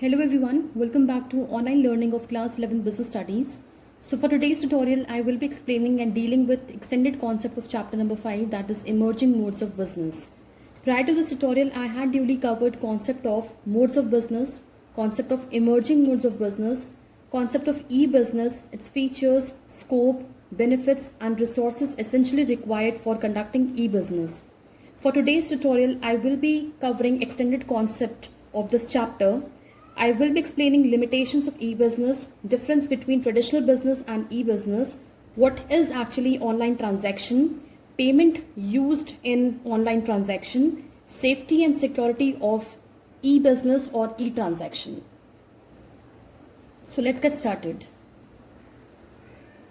Hello everyone, welcome back to online learning of class 11 business studies. So for today's tutorial, I will be explaining and dealing with extended concept of chapter number 5, that is emerging modes of business. Prior to this tutorial, I had duly covered concept of modes of business, concept of emerging modes of business, concept of e-business, its features, scope, benefits and resources essentially required for conducting e-business. For today's tutorial, I will be covering extended concept of this chapter. I will be explaining limitations of e-business, difference between traditional business and e-business, what is actually online transaction, payment used in online transaction, safety and security of e-business or e-transaction. So let's get started.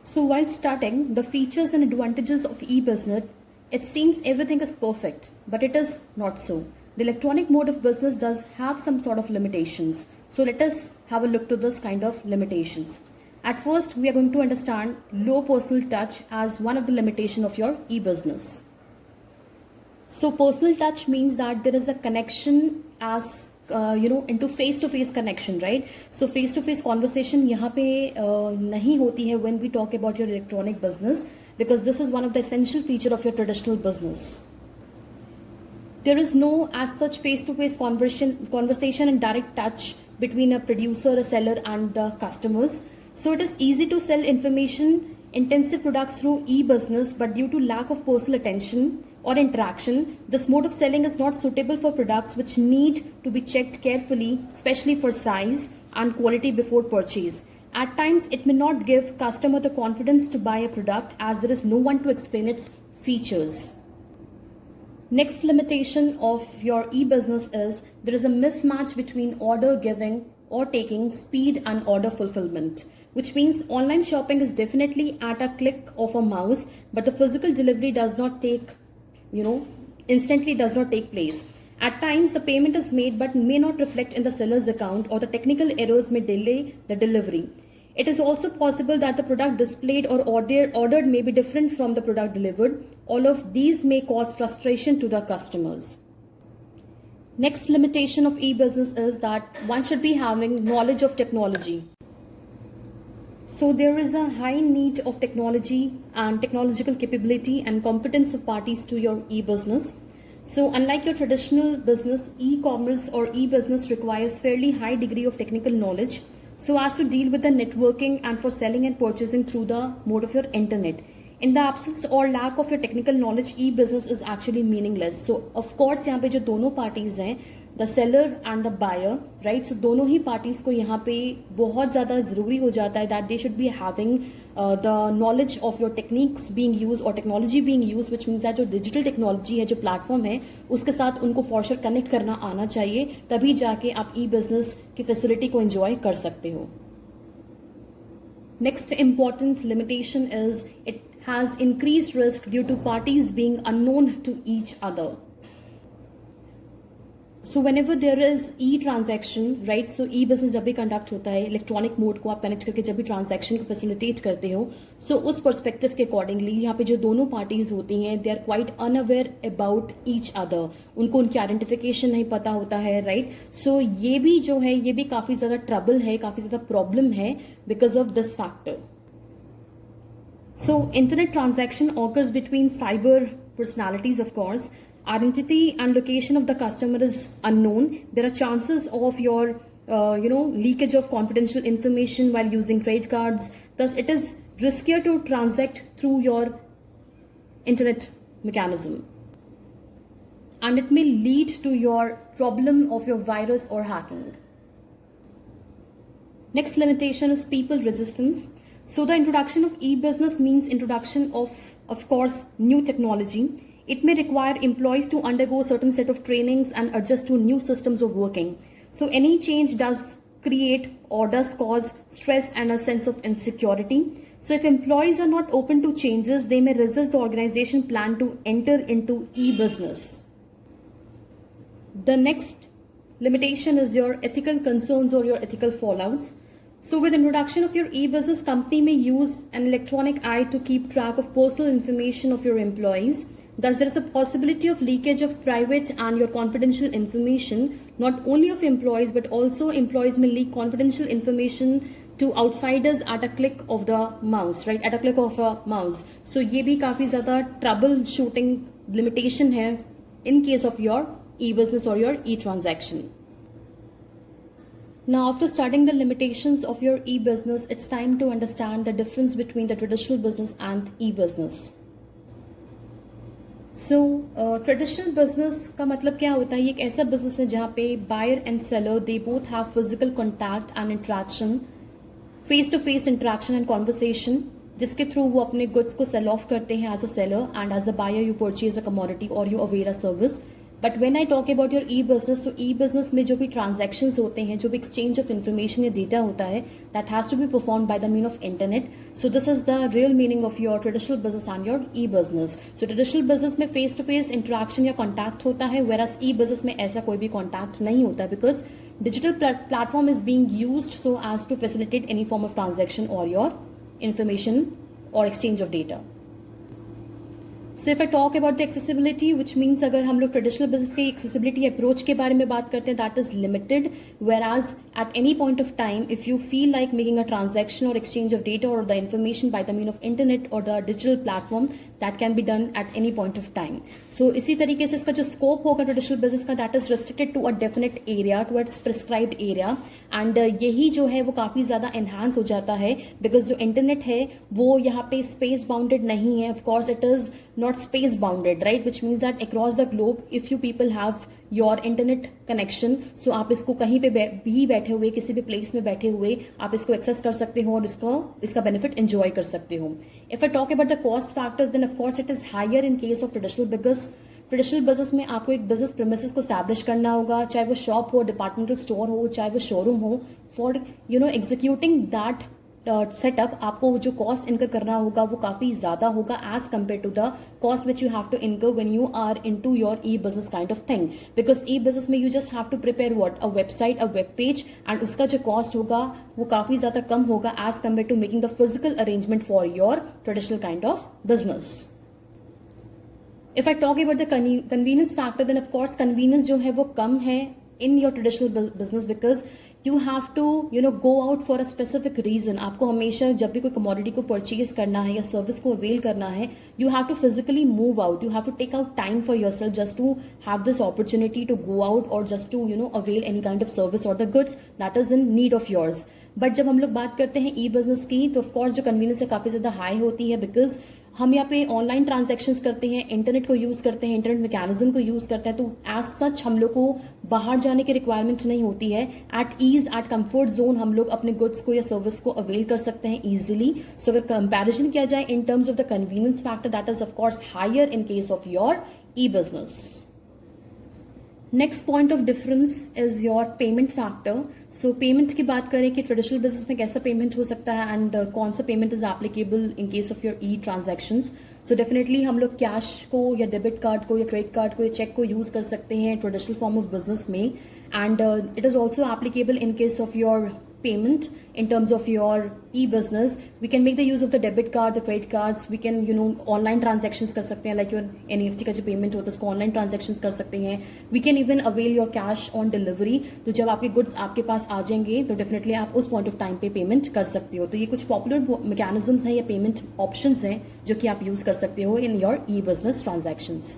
So while starting, the features and advantages of e-business, it seems everything is perfect, but it is not so. The electronic mode of business does have some sort of limitations. So let us have a look to this kind of limitations. At first, we are going to understand low personal touch as one of the limitation of your e-business. So personal touch means that there is a connection as into face-to-face connection, right? So face-to-face conversation यहाँ पे नहीं होती है when we talk about your electronic business, because this is one of the essential feature of your traditional business. There is no as such face-to-face conversation and direct touch between a producer, a seller and the customers. So it is easy to sell information intensive products through e-business, but due to lack of personal attention or interaction, this mode of selling is not suitable for products which need to be checked carefully, especially for size and quality before purchase. At times, it may not give customer the confidence to buy a product as there is no one to explain its features. Next limitation of your e-business is there is a mismatch between order giving or taking, speed and order fulfillment, which means online shopping is definitely at a click of a mouse, but the physical delivery does not take, instantly does not take place. At times, the payment is made but may not reflect in the seller's account, or the technical errors may delay the delivery. It is also possible that the product displayed or ordered may be different from the product delivered. All of these may cause frustration to the customers. Next limitation of e-business is that one should be having knowledge of technology. So there is a high need of technology and technological capability and competence of parties to your e-business. So unlike your traditional business, e-commerce or e-business requires fairly high degree of technical knowledge so as to deal with the networking and for selling and purchasing through the mode of your internet. In the absence or lack of your technical knowledge, e-business is actually meaningless. So of course यहाँ पे जो दोनों parties हैं, the seller and the buyer, right? So दोनों ही parties को यहाँ पे बहुत ज़्यादा ज़रूरी हो जाता है that they should be having the knowledge of your techniques being used or technology being used, which means that जो digital technology है, जो platform है, उसके साथ उनको for sure connect करना आना चाहिए, तभी जाके आप e-business की facility को enjoy कर सकते हो. Next important limitation is it has increased risk due to parties being unknown to each other. So whenever there is e-transaction, right? So e-business जब भी conduct होता है, electronic mode को आप connect करके जब भी transaction को facilitate करते हो, so उस perspective के accordingly यहाँ पे जो दोनों parties होती हैं, they are quite unaware about each other. उनको उनकी identification नहीं पता होता है, right? So ये भी जो है, ये भी काफी ज़्यादा trouble है, काफी ज़्यादा problem है because of this factor. So internet transaction occurs between cyber personalities, of course. Identity and location of the customer is unknown. There are chances of your, leakage of confidential information while using credit cards. Thus, it is riskier to transact through your internet mechanism. And it may lead to your problem of your virus or hacking. Next limitation is people resistance. So the introduction of e-business means introduction of course, new technology. It may require employees to undergo certain set of trainings and adjust to new systems of working. So any change does create or does cause stress and a sense of insecurity. So if employees are not open to changes, they may resist the organization plan to enter into e-business. The next limitation is your ethical concerns or your ethical fallouts. So with introduction of your e-business, company may use an electronic eye to keep track of personal information of your employees. Thus, there is a possibility of leakage of private and your confidential information, not only of employees, but also employees may leak confidential information to outsiders at a click of the mouse, right? At a click of a mouse. So, ये भी काफी ज़्यादा troubleshooting limitation है in case of your e-business or your e-transaction. Now, after starting the limitations of your e-business, it's time to understand the difference between the traditional business and e-business. So traditional business का मतलब क्या होता है? ये एक ऐसा business है जहाँ पे buyer and seller they both have physical contact and interaction, face to face interaction and conversation, जिसके थ्रू वो अपने गुड्स को सेल ऑफ करते हैं as a seller, and as a buyer you purchase a commodity और you avail a service. But when I talk about your e business, तो e business में जो भी ट्रांजैक्शंस होते हैं, जो भी एक्सचेंज ऑफ इन्फॉर्मेशन या डेटा होता है, that has to be perform by the mean of internet. So this is the real meaning of your traditional business and your e business. So traditional business में face to face interaction या contact होता है, वेराज ई business में ऐसा कोई भी contact नहीं होता, because digital platform is being used so as to facilitate any form of transaction or your information or exchange of data. So if I talk about the accessibility, which means अगर हम लोग traditional business के accessibility approach के बारे में बात करते हैं, that is limited, whereas at any point of time, if you feel like making a transaction or exchange of data or the information by the mean of internet or the digital platform, that can be done at any point of time. So इसी तरीके से इसका जो scope होगा traditional business का, that is restricted to a definite area, to a prescribed area, and यही जो है वो काफी ज्यादा enhance हो जाता है, because जो internet है वो यहाँ पे space bounded नहीं है. Of course it is not space bounded, right? Which means that across the globe, if you people have your internet connection, so आप इसको कहीं पे भी बैठे हुए, किसी भी प्लेस में बैठे हुए आप इसको एक्सेस कर सकते हो और इसका बेनिफिट एंजॉय कर सकते हो. If I talk about the cost factors, then of course it is higher in case of traditional, because traditional business में आपको एक बिजनेस प्रीमिसेस को स्टैब्लिश करना होगा, चाहे वो शॉप हो, डिपार्टमेंटल स्टोर हो, चाहे वो शोरूम हो. फॉर एग्जीक्यूटिंग दैट सेटअप आपको जो कॉस्ट इनकर करना होगा वो काफी ज्यादा होगा as compare to the cost which you have to incur when you are into your e business kind of thing. Because e business में you just have to prepare what, a website, a web page, and उसका जो cost होगा वो काफी ज्यादा कम होगा as compare to making the physical arrangement for your traditional kind of business. If I talk about the convenience factor, then of course convenience जो है वो कम है in your traditional business, because you have to go out for a specific reason. आपको हमेशा जब भी कोई commodity को purchase करना है या service को avail करना है, you have to physically move out. You have to take out time for yourself just to have this opportunity to go out or just to avail any kind of service or the goods that is in need of yours. But जब हम लोग बात करते हैं ई business की, तो of course जो convenience है काफी ज्यादा हाई होती है, बिकॉज हम यहाँ पे ऑनलाइन ट्रांजैक्शंस करते हैं, इंटरनेट को यूज करते हैं, इंटरनेट मैकेनिज्म को यूज करते हैं, तो एज सच हम लोग को बाहर जाने की रिक्वायरमेंट नहीं होती है. At ease, at comfort zone हम लोग अपने गुड्स को या सर्विस को अवेल कर सकते हैं इजीली. सो अगर कंपैरिजन किया जाए in terms of the convenience factor, that is of course higher in case of your e business. Next point of difference is your payment factor. So payment की बात करें कि ट्रेडिशनल बिजनेस में कैसा पेमेंट हो सकता है एंड कौन सा payment is applicable in case of your E transactions. So definitely हम लोग कैश को या डेबिट कार्ड को या क्रेडिट कार्ड को या चेक को यूज कर सकते हैं ट्रेडिशनल फॉर्म ऑफ बिजनेस में, and it is also applicable in case of your payment in terms of your e-business. We can make the use of the debit card, the credit cards. We can online transactions कर सकते हैं, like your NEFT का जो payment होता है उसको online transactions कर सकते हैं. We can even avail your cash on delivery. तो जब आपके goods आपके पास आ जाएंगे तो definitely आप उस point of time पे payment कर सकते हो. तो ये कुछ popular mechanisms हैं या payment options हैं जो कि आप use कर सकते हो in your e-business transactions.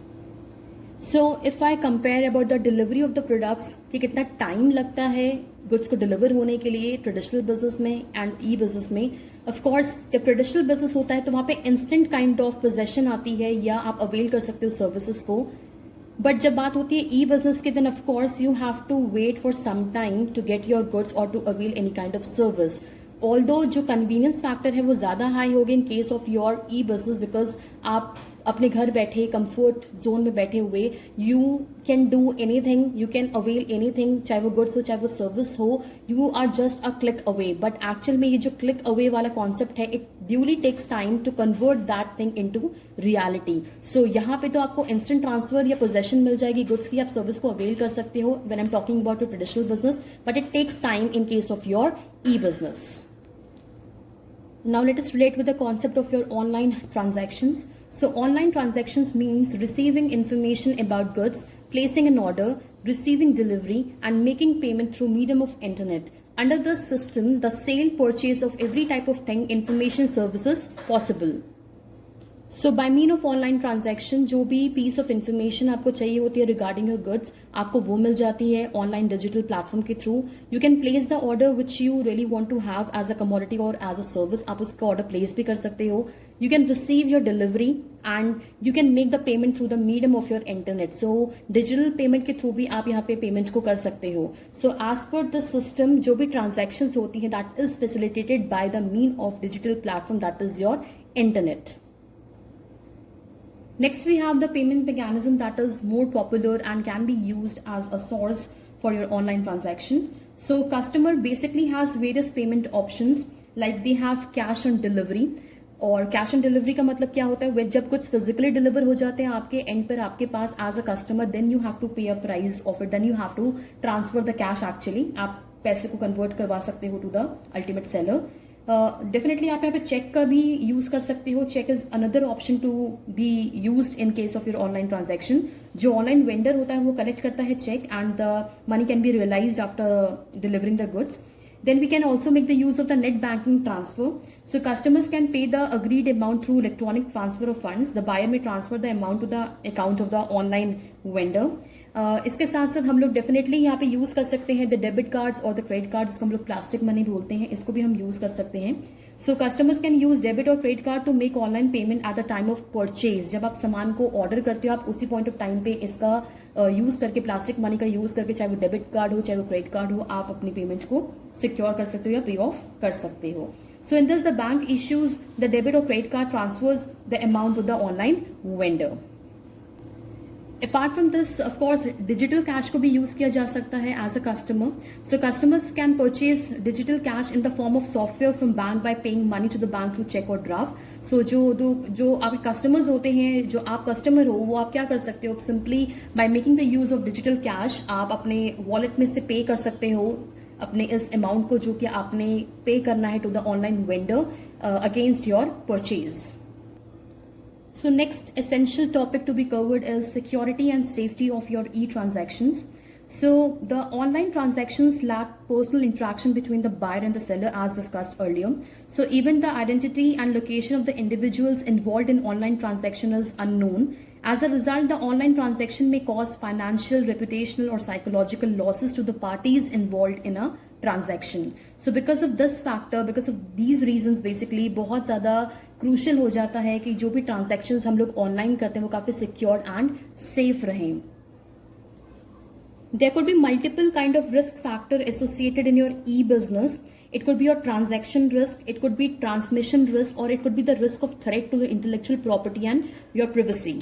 So if I compare about the delivery of the products, कि कितना टाइम लगता है गुड्स को डिलीवर होने के लिए ट्रेडिशनल बिजनेस में एंड ई बिजनेस में. ऑफ कोर्स जब ट्रेडिशनल बिजनेस होता है तो वहां पे इंस्टेंट काइंड ऑफ पोजेशन आती है या आप अवेल कर सकते हो सर्विसेज को. बट जब बात होती है ई बिजनेस की, then of course you have to wait for some time to get your goods और to avail any kind of service. Although जो कन्वीनियंस फैक्टर है वो ज्यादा हाई होगा in case of your e business, because आप अपने घर बैठे कंफर्ट जोन में बैठे हुए you can do anything, you can avail anything, चाहे वो गुड्स हो चाहे वो सर्विस हो, you are just a click away. But actual में ये जो क्लिक अवे वाला कॉन्सेप्ट है, it duly takes time to convert that thing into reality. So यहाँ पे तो आपको इंस्टेंट ट्रांसफर या पोजेशन मिल जाएगी गुड्स की, आप सर्विस को अवेल कर सकते हो when I am talking about your traditional business, but it takes time in case of your e business. Now let us relate with the concept of your online transactions. So online transactions means receiving information about goods, placing an order, receiving delivery and making payment through medium of internet. Under this system, the sale purchase of every type of thing, information services possible. So by mean of online transaction, जो भी piece of information आपको चाहिए होती है regarding your goods, आपको वो मिल जाती है online digital platform के through. You can place the order which you really want to have as a commodity or as a service. आप उसका order place भी कर सकते हो. You can receive your delivery and you can make the payment through the medium of your internet. So digital payment के through भी आप यहाँ पे payment को कर सकते हो. So as per the system, जो भी transactions होती हैं that is facilitated by the mean of digital platform, that is your internet. Next, we have the payment mechanism that is more popular and can be used as a source for your online transaction. So customer basically has various payment options, like they have cash on delivery. और cash on delivery का मतलब क्या होता है, जब कुछ physically deliver हो जाते हैं आपके एंड पर आपके पास as a customer, then you have to pay a price of it, then you have to transfer the cash. Actually आप पैसे को कन्वर्ट करवा सकते हो to the ultimate seller. Definitely आप यहाँ पे चेक का भी यूज कर सकते हो. Cheque is another option to be used in case of your online transaction. जो ऑनलाइन वेंडर होता है वो कलेक्ट करता है cheque and the money can be realised after delivering the goods. Then we can also make the use of the net banking transfer. So customers can pay the agreed amount through electronic transfer of funds. The buyer may transfer the amount to the account of the online vendor. इसके साथ साथ हम लोग definitely यहाँ पे use कर सकते हैं द डेबिट कार्ड्स और द क्रेडिट कार्ड, जिसको हम लोग प्लास्टिक मनी बोलते हैं, इसको भी हम यूज कर सकते हैं. So customers can use debit और credit card to make online payment at the time of purchase. जब आप सामान को ऑर्डर करते हो आप उसी पॉइंट ऑफ टाइम पे इसका यूज करके, प्लास्टिक मनी का यूज करके, चाहे वो डेबिट कार्ड हो चाहे वो क्रेडिट कार्ड हो, आप अपनी पेमेंट को सिक्योर कर सकते हो या पे ऑफ कर सकते हो. So in this, the bank issues the debit or credit card, transfers the amount to the online vendor. Apart from this, of course, digital cash को भी यूज किया जा सकता है as a customer. So customers can purchase digital cash in the form of software from bank by paying money to the bank through check or draft. So जो आपके customers होते हैं, जो आप customer हो, वो आप क्या कर सकते हो, simply by making the use of digital cash, आप अपने wallet में से pay कर सकते हो अपने इस अमाउंट को जो कि आपने पे करना है to the online vendor against your purchase. So next essential topic to be covered is security and safety of your e-transactions. So the online transactions lack personal interaction between the buyer and the seller as discussed earlier. So even the identity and location of the individuals involved in online transaction is unknown. As a result, the online transaction may cause financial, reputational or psychological losses to the parties involved in a transaction. So because of this factor, because of these reasons basically बहुत ज़्यादा crucial हो जाता है कि जो भी transactions हम लोग online करते हैं वो काफ़ी secure and safe रहें. There could be multiple kind of risk factor associated in your e-business. It could be your transaction risk, it could be transmission risk, or it could be the risk of threat to the intellectual property and your privacy.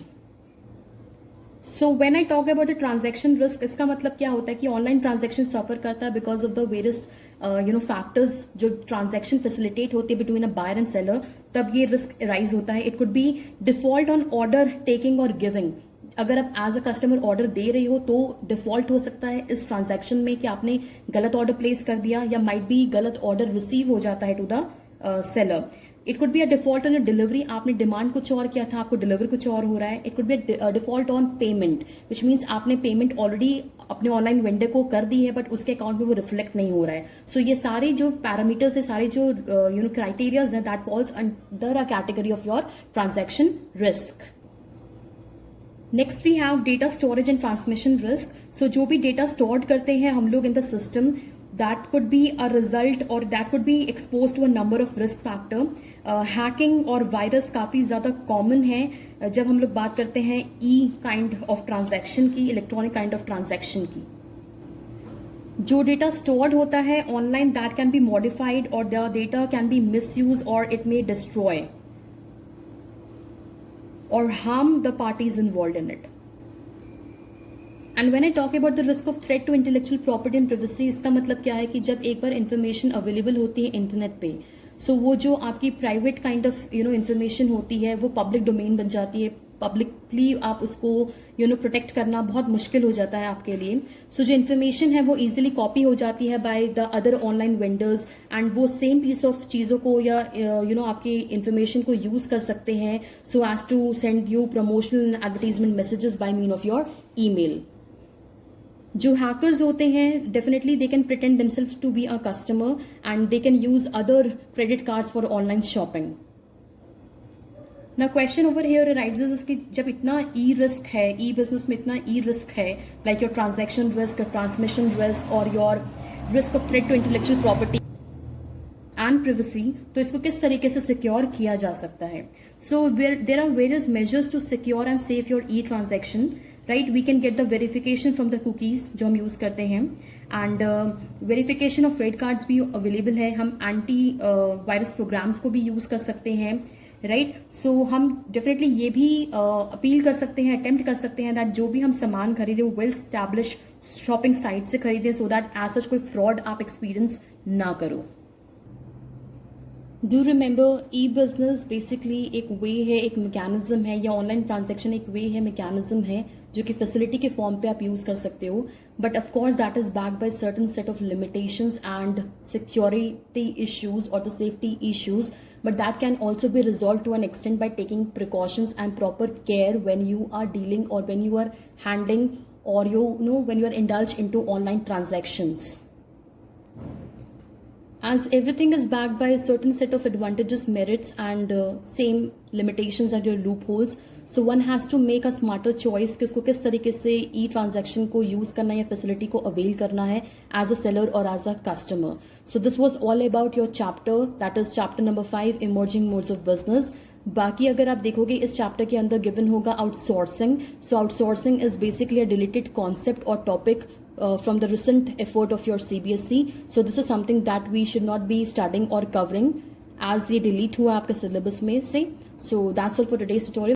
So when I talk about the transaction risk, इसका मतलब क्या होता है कि online transaction suffer करता है because of the various factors जो transaction facilitate होती है between a buyer and seller, तब ये रिस्क राइज होता है. It could be default on order taking और गिविंग. अगर आप एज अ कस्टमर ऑर्डर दे रहे हो तो डिफॉल्ट हो सकता है इस ट्रांजैक्शन में कि आपने गलत ऑर्डर प्लेस कर दिया, या माइट बी गलत ऑर्डर रिसीव हो जाता है to the seller. It could be a default on delivery. आपने डिमांड कुछ और किया था, आपको डिलीवर कुछ और हो रहा है. It could be default on payment, which means आपने पेमेंट ऑलरेडी अपने ऑनलाइन वेंडर को कर दी है बट उसके अकाउंट में वो रिफ्लेक्ट नहीं हो रहा है. सो ये सारे जो पैरामीटर्स है, सारे जो क्राइटेरियाज हैं, that falls under a category of your transaction risk. Next we have data storage and transmission risk. So जो भी डेटा स्टोर करते हैं हम लोग in the system, that could be a result or that could be exposed to a number of risk factor. Hacking और virus काफ़ी ज़्यादा common है जब हम लोग बात करते हैं ई काइंड ऑफ ट्रांजैक्शन की, इलेक्ट्रॉनिक काइंड ऑफ ट्रांजैक्शन की. जो डेटा स्टोर्ड होता है online, that can be modified और the data can be misuse और इट मे डिस्ट्रॉय और harm the parties involve in it. And when I talk about the risk of threat to intellectual property and privacy, इसका मतलब क्या है कि जब एक बार इंफॉर्मेशन अवेलेबल होती है इंटरनेट पे, सो वो जो आपकी प्राइवेट काइंड ऑफ इंफॉर्मेशन होती है वो पब्लिक डोमेन बन जाती है, पब्लिकली आप उसको प्रोटेक्ट करना बहुत मुश्किल हो जाता है आपके लिए. सो जो इन्फॉर्मेशन है वो इजीली कॉपी हो जाती है by the other online vendors, and वो सेम पीस ऑफ चीज़ों को या आपकी इन्फॉर्मेशन को यूज कर सकते हैं so as to send you promotional advertisement messages by mean of your email. जो हैकर्स होते हैं definitely they can pretend themselves to be a customer and they can use other credit cards for online shopping. ना question over here arises कि जब इतना e risk है, e business में इतना ई रिस्क है, like your transaction risk, your transmission risk और your risk of threat to intellectual property and privacy, तो इसको किस तरीके से सिक्योर किया जा सकता है. So there are various measures to secure and safe your e transaction. Right, we can get the verification from the cookies जो हम यूज करते हैं, and verification of credit cards भी अवेलेबल है. हम एंटी वायरस प्रोग्राम्स को भी use कर सकते हैं. राइट, सो हम डेफिनेटली ये भी अपील कर सकते हैं, अटेम्प्ट कर सकते हैं दैट जो भी हम सामान खरीदे वो वेल स्टैब्लिश शॉपिंग साइट से खरीदे सो दैट एज सच कोई फ्रॉड आप एक्सपीरियंस ना करो. Do remember, E business basically एक वे है, एक मैकेनिज्म है, या ऑनलाइन ट्रांजैक्शन एक वे है, मैकेनिज्म है जो कि फैसिलिटी के फॉर्म पे आप यूज कर सकते हो. But of course that is backed by certain set of limitations and security issues और the safety issues. But that can also be resolved to an extent by taking precautions and proper care when you are dealing or when you are handling or when you are indulged into online transactions. As everything is backed by a certain set of advantages, merits and same limitations and your loopholes, so one has to make a smarter choice कि उसको किस तरीके से ई transaction को use करना है या facility को अवेल करना है एज अ सेलर और as a customer. So this was all about your chapter, that is chapter number 5, emerging modes of business. बाकी अगर आप देखोगे इस चैप्टर के अंदर गिवन होगा outsourcing. So outsourcing is basically a deleted concept और topic from the recent effort of your CBSE. So this is something that we should not be studying or covering as ये delete हुआ आपके syllabus में से. So that's all for today's tutorial.